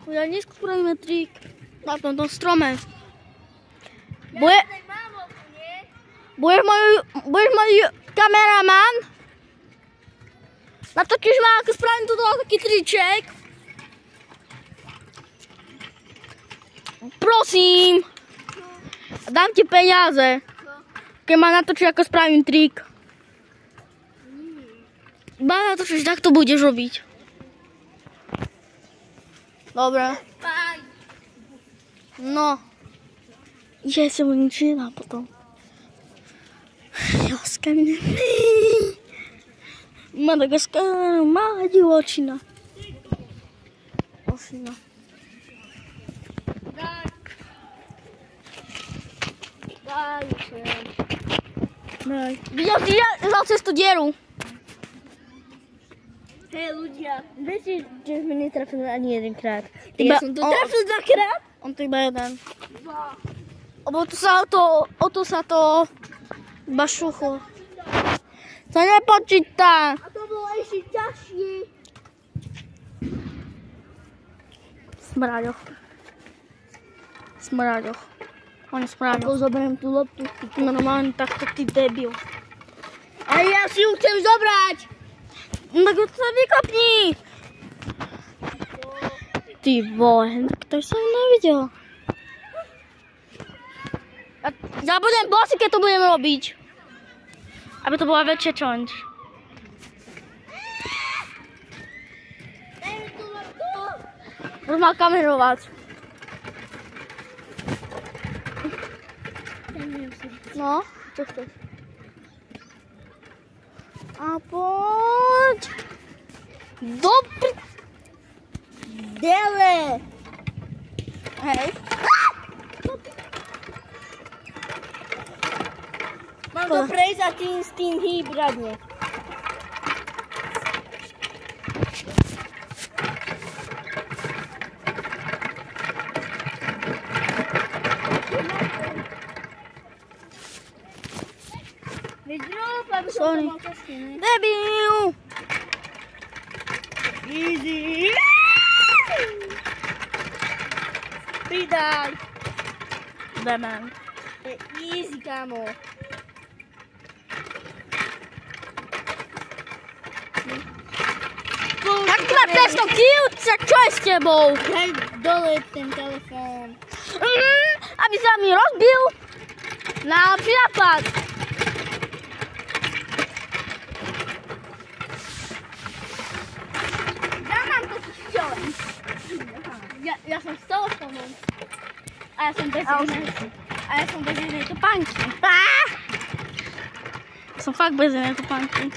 Ja dneska spravíme trik na tomto strome. Budeš môj kameraman? Natočíš ma, ako spravím túto taký triček. Prosím. Dám ti peniaze. Keď ma natočíš, ako spravím trik. Iba natočíš, tak to budeš robiť. Dobre. No. Ja sa mu nič nedá potom. Láska mne. Madagaskar, malá divočina. Osina. Daj sem. Daj. Videl si, že dal cez tú dieru. Hej ľudia, viete, že sme netrafili ani jedenkrát. Ja som to trafil dvakrát. On to iba jeden. Lebo to sa to iba šuchlo. To nepočíta. A to bolo ešte ťažšie. Smraďoch. On je smraďoch. Ako zoberiem tú loptu. Normálne takto, ty debil. A ja si ju chcem zobrať. No tak to sa vykopni. Ty vole, tak to som nevidel. Ja budem bossy, keď to budem robiť. Aby to bola väčšia challenge. Daj mi tú loptu. Už mal kamerovať. No, čo chceš? A poď. Dobrý. Dele. Hej. Mám to prejsť a s tým hýbradne. Sorry. Debil. Easy. Pridaj. Demen. Easy, kámo. Tak tu máš presto cute, čo je s tebou? Daj dole ten telefón. Aby sa mi rozbil. Najlepší nápad. Ja mám totiž challenge. Ja som z toho tomu. A ja som bez jednej topánky. Som fakt bez jednej topánky.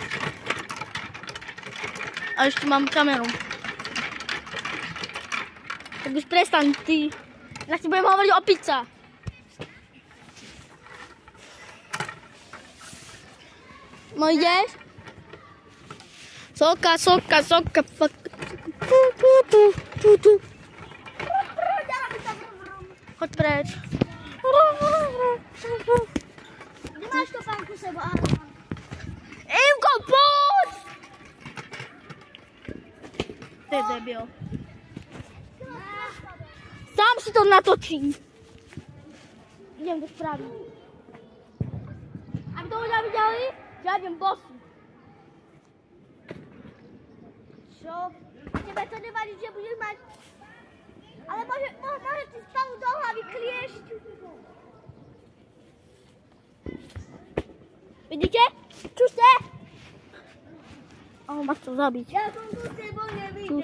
A ešte mám kameru. Tak už prestaň, ty. Ja ti budem hovoriť o pizza. No ideš? Soka, fuck. Tu. Choď preč. Kde máš topánku seba? Ivko, poď! Ty debil. Sám si to natočím. Idem to spraviť. Aby to ľudia videli, že ja idem bossy. Čo? Tebe to nevadí, že budeš mať... Ale môže ti spadnúť do hlavy kliešť. Vidíte? Čo ste? On ma chcel zabiť. Ja som tu s tebou nevidel.